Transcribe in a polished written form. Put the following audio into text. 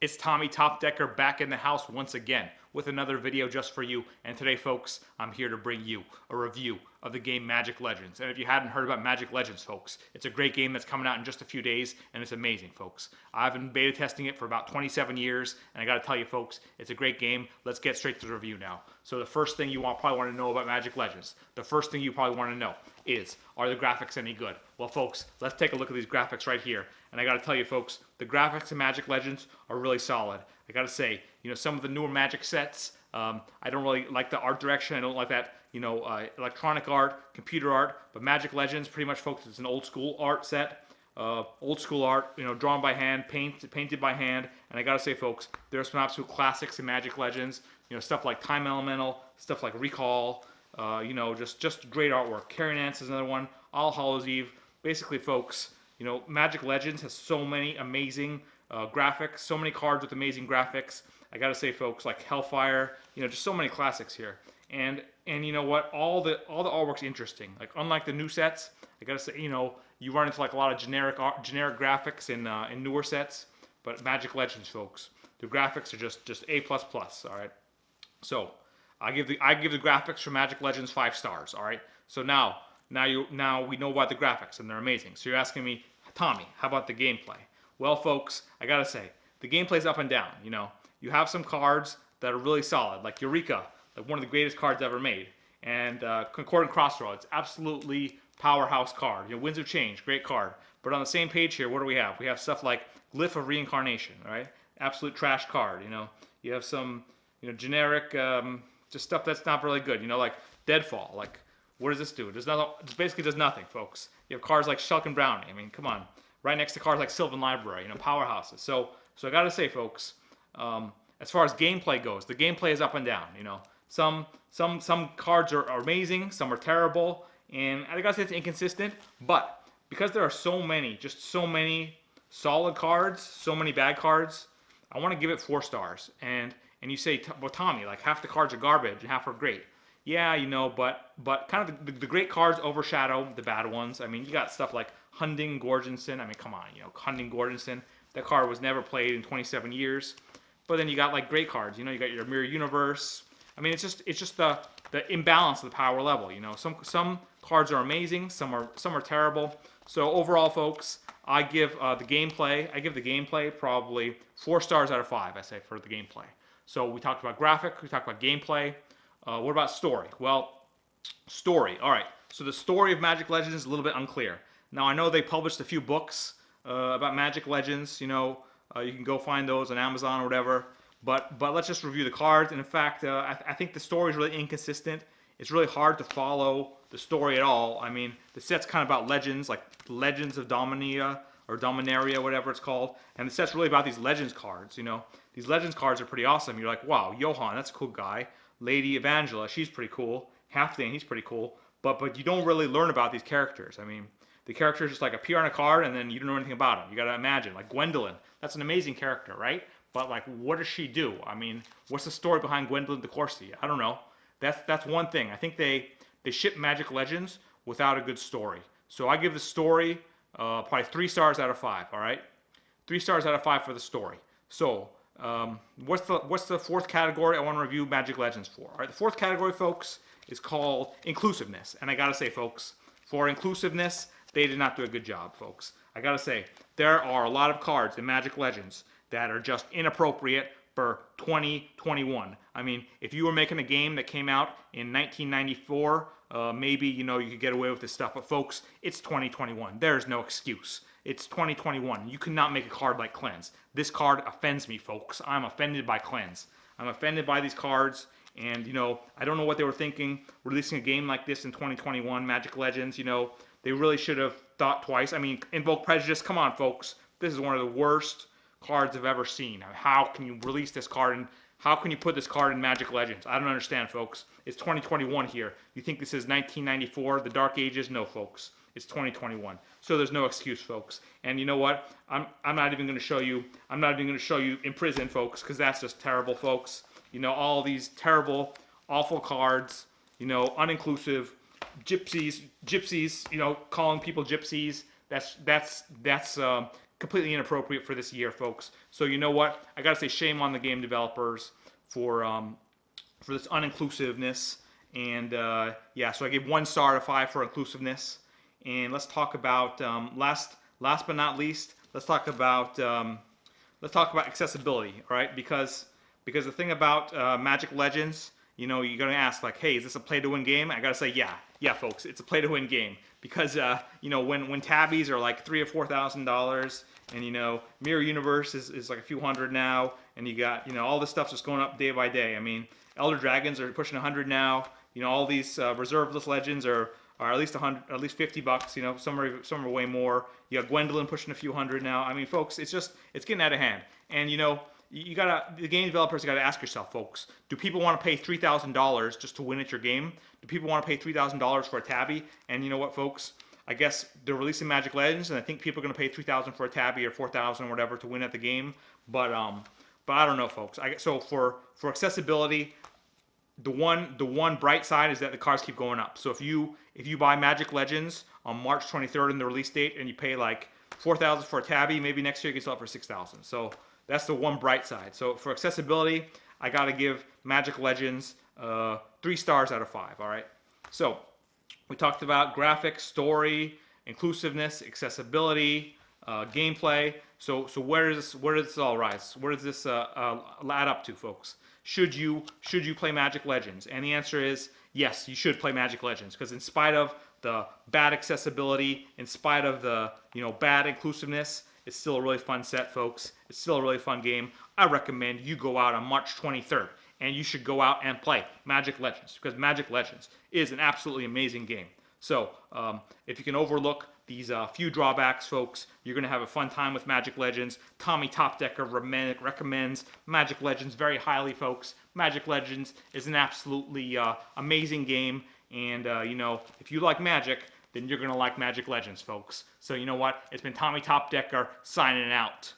It's Tommy Topdecker back in the house once again with another video just for you. And today, folks, I'm here to bring you a review of the game Magic Legends. And if you hadn't heard about Magic Legends, folks, it's a great game that's coming out in just a few days, and it's amazing, folks. I've been beta testing it for about 27 years, and I gotta tell you, folks, it's a great game. Let's get straight to the review now. So the first thing you probably want to know about Magic Legends, the first thing you probably want to know is, are the graphics any good? Well, folks, let's take a look at these graphics right here. And I gotta tell you, folks, the graphics in Magic Legends are really solid. I gotta say, some of the newer Magic sets, I don't really like the art direction. I don't like that, electronic art, computer art. But Magic Legends, pretty much, folks, it's an old school art set. Old school art, drawn by hand, painted by hand. And I gotta say, folks, there are some absolute classics in Magic Legends. Stuff like Time Elemental, stuff like Recall. Just great artwork. Carrie Nance is another one. All Hallows Eve. Basically, folks, Magic Legends has so many amazing graphics, so many cards with amazing graphics. I gotta say, folks, like Hellfire, just so many classics here. And you know what? All the artwork's interesting. Like, unlike the new sets, I gotta say, you run into like a lot of generic graphics in newer sets. But Magic Legends, folks, the graphics are just A++. All right. So I give the graphics for Magic Legends 5 stars. All right. So now we know about the graphics, and they're amazing. So you're asking me, Tommy, how about the gameplay? Well, folks, I gotta say, the gameplay's up and down. You have some cards that are really solid, like Eureka, like one of the greatest cards ever made, and Concordant Crossroads, absolutely powerhouse card. Winds of Change, great card. But on the same page here, what do we have? We have stuff like Glyph of Reincarnation, right? Absolute trash card. You have some, generic, just stuff that's not really good. Like Deadfall. Like, what does this do? It basically does nothing, folks. You have cards like Shulk and Brownie. I mean, come on. Right next to cards like Sylvan Library, powerhouses. So I gotta say, folks, as far as gameplay goes, the gameplay is up and down. Some cards are amazing, some are terrible, and I gotta say it's inconsistent. But because there are so many solid cards, so many bad cards, I want to give it 4 stars. And you say, well, Tommy, like half the cards are garbage and half are great. Yeah, but kind of the great cards overshadow the bad ones. I mean, you got stuff like Hunding Gorgensen. I mean, come on, Hunding Gorgensen. That card was never played in 27 years. But then you got like great cards. You got your Mirror Universe. I mean, it's just the imbalance of the power level. Some cards are amazing, some are terrible. So overall, folks, I give the gameplay probably 4 stars out of 5. I say for the gameplay. So we talked about graphic, we talked about gameplay. What about story? Well, story. All right. So the story of Magic Legends is a little bit unclear. Now, I know they published a few books about Magic Legends. You can go find those on Amazon or whatever. But let's just review the cards. And in fact, I think the story is really inconsistent. It's really hard to follow the story at all. I mean, the set's kind of about legends, like Legends of Dominia or Dominaria, whatever it's called. And the set's really about these Legends cards. These Legends cards are pretty awesome. You're like, wow, Johann, that's a cool guy. Lady Evangela, she's pretty cool. Halfdan, he's pretty cool. But you don't really learn about these characters. I mean, the characters just like appear on a card, and then you don't know anything about them. You got to imagine, like Gwendolyn. That's an amazing character, right? But like, what does she do? I mean, what's the story behind Gwendolyn de Courcy? I don't know. That's one thing. I think they ship Magic Legends without a good story. So I give the story probably 3 stars out of 5. All right, 3 stars out of 5 for the story. So what's the 4th category I want to review Magic Legends for? All right, the 4th category, folks, is called Inclusiveness. And I gotta say, folks, for Inclusiveness, they did not do a good job, folks. I gotta say, there are a lot of cards in Magic Legends that are just inappropriate for 2021. I mean, if you were making a game that came out in 1994, maybe, you could get away with this stuff. But folks, it's 2021. There's no excuse. It's 2021. You cannot make a card like Cleanse. This card offends me, folks. I'm offended by Cleanse. I'm offended by these cards. And, I don't know what they were thinking releasing a game like this in 2021, Magic Legends. They really should have thought twice. I mean, Invoke Prejudice, come on, folks. This is one of the worst cards I've ever seen. I mean, how can you release this card, and how can you put this card in Magic Legends? I don't understand, folks. It's 2021 here. You think this is 1994, the Dark Ages? No, folks. It's 2021. So there's no excuse, folks. And you know what? I'm not even going to show you. I'm not even going to show you in prison, folks, because that's just terrible, folks. All these terrible, awful cards. Uninclusive, gypsies. Calling people gypsies. That's completely inappropriate for this year, folks. So you know what? I gotta say shame on the game developers for this uninclusiveness. And yeah, so I gave 1 star out of 5 for inclusiveness. And let's talk about last but not least, let's talk about accessibility, all right? Because the thing about Magic Legends, you know, you're gonna ask like, hey, is this a play-to-win game? I gotta say, yeah, folks, it's a play-to-win game because you know, when tabbies are like $3,000 or $4,000, and you know, Mirror Universe is like a few hundred now, and you got, you know, all this stuff's just going up day by day. I mean, Elder Dragons are pushing 100 now. You know, all these reserve list legends are at least 100, at least $50. You know, some are way more. You got Gwendolyn pushing a few hundred now. I mean, folks, it's getting out of hand. And you know, the game developers gotta ask yourself, folks, do people want to pay $3,000 just to win at your game? Do people want to pay $3,000 for a tabby? And you know what, folks? I guess they're releasing Magic Legends, and I think people are gonna pay $3,000 for a tabby or $4,000 or whatever to win at the game. But I don't know, folks. So for accessibility, the one bright side is that the cards keep going up. So if you buy Magic Legends on March 23rd in the release date and you pay like $4,000 for a tabby, maybe next year you can sell it for $6,000. So that's the one bright side. So for accessibility, I gotta give Magic Legends 3 stars out of 5. All right. So we talked about graphics, story, inclusiveness, accessibility, gameplay. So where does this all rise? Where does this add up to, folks? Should you play Magic Legends? And the answer is yes, you should play Magic Legends, because in spite of the bad accessibility, in spite of the bad inclusiveness, it's still a really fun set, folks. It's still a really fun game. I recommend you go out on March 23rd and you should go out and play Magic Legends, because Magic Legends is an absolutely amazing game. So if you can overlook these few drawbacks, folks, you're going to have a fun time with Magic Legends. Tommy Topdecker recommends Magic Legends very highly, folks. Magic Legends is an absolutely amazing game, and if you like Magic, then you're going to like Magic Legends, folks. So you know what? It's been Tommy Topdecker signing out.